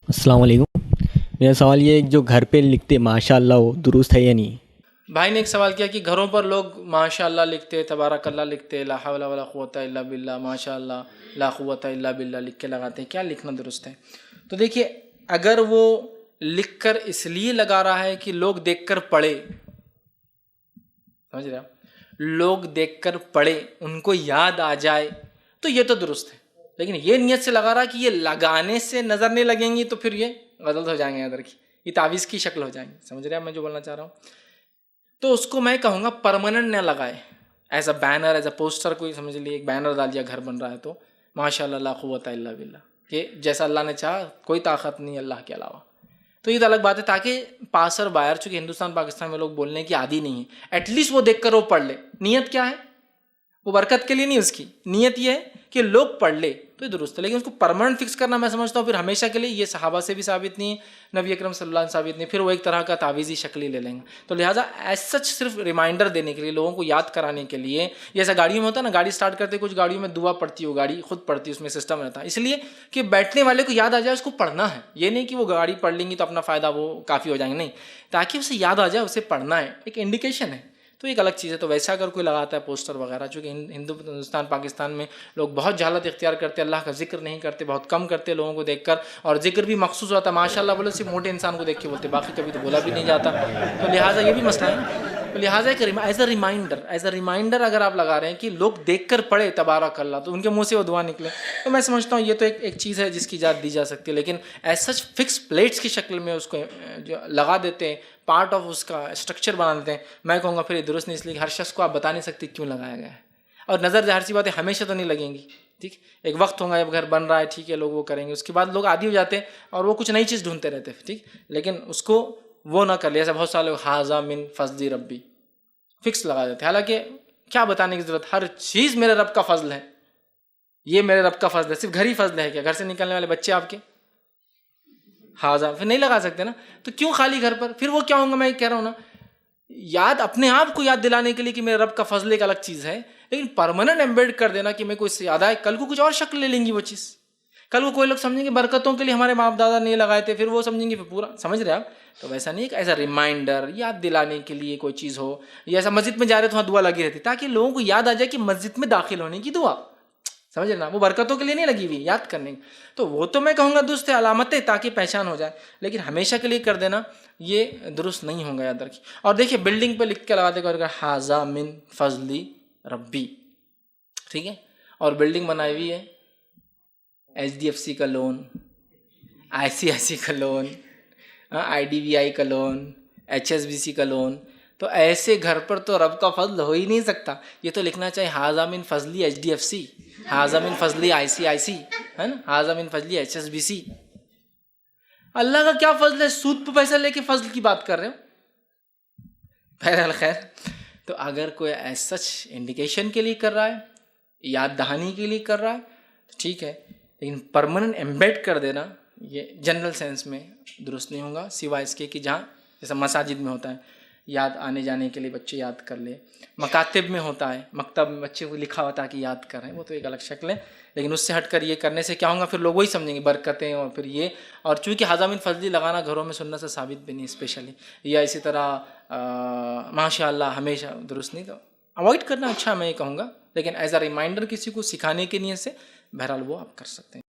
السلام علیکم. میرا سوال یہ ہے کہ جو گھر پہ لکھتے ماشاء اللہ وہ درست ہے یا نہیں؟ بھائی نے ایک سوال کیا کہ گھروں پر لوگ ماشاء اللہ لکھتے، تبارک اللہ لکھتے، لا حول ولا قوت الا باللہ، ماشاء اللہ، لا قوت الا باللہ لکھ کے لگاتے ہیں، کیا لکھنا درست ہے؟ تو دیکھیے، اگر وہ لکھ کر اس لیے لگا رہا ہے کہ لوگ دیکھ کر پڑھے، سمجھ رہے آپ، لوگ دیکھ کر پڑھے، ان کو یاد آ جائے، تو یہ تو درست ہے. لیکن یہ نیت سے لگا رہا کہ یہ لگانے سے نظر نہیں لگیں گی، تو پھر یہ غلط ہو جائیں گے، ادھر کی یہ تعویذ کی شکل ہو جائیں گی. سمجھ رہے ہیں میں جو بولنا چاہ رہا ہوں؟ تو اس کو میں کہوں گا پرماننٹ نہ لگائے، as a banner, as a poster, کوئی سمجھ لیے ایک بینر ڈال دیا گھر بن رہا ہے تو ماشاء اللہ لا قوت الا باللہ، کہ جیسا اللہ نے چاہا کوئی طاقت نہیں اللہ کے علاوہ. تو یہ تو الگ بات ہے، تاکہ پاسر باہر، چونکہ ہندوستان پاکستان میں لوگ بولنے کی عادی نہیں ہے، ایٹ لیسٹ وہ دیکھ کر وہ پڑھ لے. نیت کیا ہے؟ وہ برکت کے لیے نہیں، اس کی نیت یہ ہے کہ لوگ پڑھ لے، تو یہ درست ہے. لیکن اس کو پرماننٹ فکس کرنا میں سمجھتا ہوں پھر ہمیشہ کے لیے، یہ صحابہ سے بھی ثابت نہیں ہے، نبی اکرم صلی اللہ علیہ وسلم ثابت نہیں، پھر وہ ایک طرح کا تعویذی شکل ہی لے لیں گے. تو لہٰذا ایز سچ صرف ریمائنڈر دینے کے لیے، لوگوں کو یاد کرانے کے لیے، جیسا گاڑیوں میں ہوتا ہے نا، گاڑی اسٹارٹ کرتے کچھ گاڑیوں میں دعا پڑتی ہو، گاڑی خود پڑتی ہے، اس میں سسٹم رہتا ہے، اس لیے کہ بیٹھنے والے کو یاد آ جائے اس کو پڑھنا ہے. یہ نہیں کہ وہ گاڑی پڑھ لیں گی تو اپنا فائدہ وہ کافی ہو جائیں گے، نہیں، تاکہ اسے یاد آ جائے اسے پڑھنا ہے، ایک انڈیکیشن ہے. تو ایک الگ چیز ہے. تو ویسا اگر کوئی لگاتا ہے پوسٹر وغیرہ، چونکہ ہندوستان پاکستان میں لوگ بہت جہالت اختیار کرتے، اللہ کا ذکر نہیں کرتے، بہت کم کرتے لوگوں کو دیکھ کر، اور ذکر بھی مخصوص ہوتا ہے، ماشاء اللہ بولے صرف موٹے انسان کو دیکھ کے بولتے، باقی کبھی تو بولا بھی نہیں جاتا. تو لہٰذا یہ بھی مسئلہ ہے نا. تو لہٰذا ایز اے ریمائنڈر اگر آپ لگا رہے ہیں کہ لوگ دیکھ کر پڑھے تبارک اللہ، تو ان کے منہ سے وہ دعا نکلے، تو میں سمجھتا ہوں یہ تو ایک چیز ہے جس کی اجازت دی جا سکتی ہے. لیکن ایز سچ فکس پلیٹس کی شکل میں اس کو جو لگا دیتے ہیں، پارٹ آف اس کا اسٹرکچر بنا دیتے ہیں، میں کہوں گا پھر یہ درست نہیں، اس لیے کہ ہر شخص کو آپ بتا نہیں سکتے کیوں لگایا گیا ہے. اور نظر ظاہر سی بات ہے ہمیشہ تو نہیں لگیں گی، ٹھیک، ایک وقت ہوگا جب گھر بن رہا ہے، ٹھیک ہے، لوگ وہ کریں گے، اس کے بعد لوگ عادی ہو جاتے ہیں اور وہ کچھ نئی چیز ڈھونڈتے رہتے ہیں، ٹھیک. لیکن اس کو وہ نہ کر لیا، ایسا بہت سارے لوگ ھذا من فضل ربی فکس لگا دیتے ہیں، حالانکہ کیا بتانے کی ضرورت، ہر چیز میرے رب کا فضل ہے، یہ میرے رب کا فضل ہے. صرف گھر ہی فضل ہے کیا؟ گھر سے نکلنے والے بچے آپ کے ھذا پھر نہیں لگا سکتے نا، تو کیوں خالی گھر پر؟ پھر وہ کیا ہوں گا، میں کہہ رہا ہوں نا، یاد اپنے آپ کو یاد دلانے کے لیے کہ میرے رب کا فضل ایک الگ چیز ہے، لیکن پرماننٹ ایمبیڈ کر دینا کہ میں کو اس سے یاد آئے، کل کو کچھ اور شکل لے لیں گی وہ چیز. کل کو کوئی لوگ سمجھیں گے برکتوں کے لیے ہمارے باپ دادا نہیں لگائے تھے، پھر وہ سمجھیں گے پھر پورا، سمجھ رہے آپ؟ تو ویسا نہیں کہ ایسا ریمائنڈر، یاد دلانے کے لیے کوئی چیز ہو، یا ایسا مسجد میں جا رہے تو وہاں دعا لگی رہتی تاکہ لوگوں کو یاد آ جائے کہ مسجد میں داخل ہونے کی دعا، سمجھ رہے نا، وہ برکتوں کے لیے نہیں لگی ہوئی، یاد کرنے کی. تو وہ تو میں کہوں گا درست ہے، علامتیں تاکہ پہچان ہو جائے، لیکن ہمیشہ کے لیے کر دینا یہ درست نہیں ہوگا، یاد رکھیے. اور دیکھیے بلڈنگ پہ لکھ کے لگا دے گا ھذا من فضل ربی، ٹھیک ہے، اور بلڈنگ بنائی ہوئی ہے HDFC کا لون، ICICI کا لون، IDBI کا لون، HSBC کا لون، تو ایسے گھر پر تو رب کا فضل ہو ہی نہیں سکتا. یہ تو لکھنا چاہیے ھذا من فضل HDFC، ھذا من فضل ICICI، ہے نا، ھذا من فضل HSBC. اللہ کا کیا فضل ہے؟ سود پہ پیسہ لے کے فضل کی بات کر رہے ہو. بہرحال خیر، تو اگر کوئی ایز سچ انڈیکیشن کے لیے کر رہا ہے، یاد دہانی کے لیے کر رہا ہے تو ٹھیک ہے، لیکن پرماننٹ ایمبیڈ کر دینا یہ جنرل سینس میں درست نہیں ہوگا، سوائے اس کے کہ جہاں جیسا مساجد میں ہوتا ہے، یاد آنے جانے کے لیے بچے یاد کر لے، مکاتب میں ہوتا ہے، مکتب میں بچے کو لکھا ہوتا ہے کہ یاد کریں، وہ تو ایک الگ شکل ہے. لیکن اس سے ہٹ کر یہ کرنے سے کیا ہوگا، پھر لوگ وہی سمجھیں گے برکتیں، اور پھر یہ، اور چونکہ ھذا من فضلی لگانا گھروں میں سنت سے ثابت بھی نہیں اسپیشلی، یا اسی طرح ماشاء اللہ ہمیشہ درست نہیں، تو اوائڈ کرنا اچھا میں یہ کہوں گا. لیکن ایز اے ریمائنڈر کسی کو سکھانے کی نیت سے بہرحال وہ آپ کر سکتے ہیں.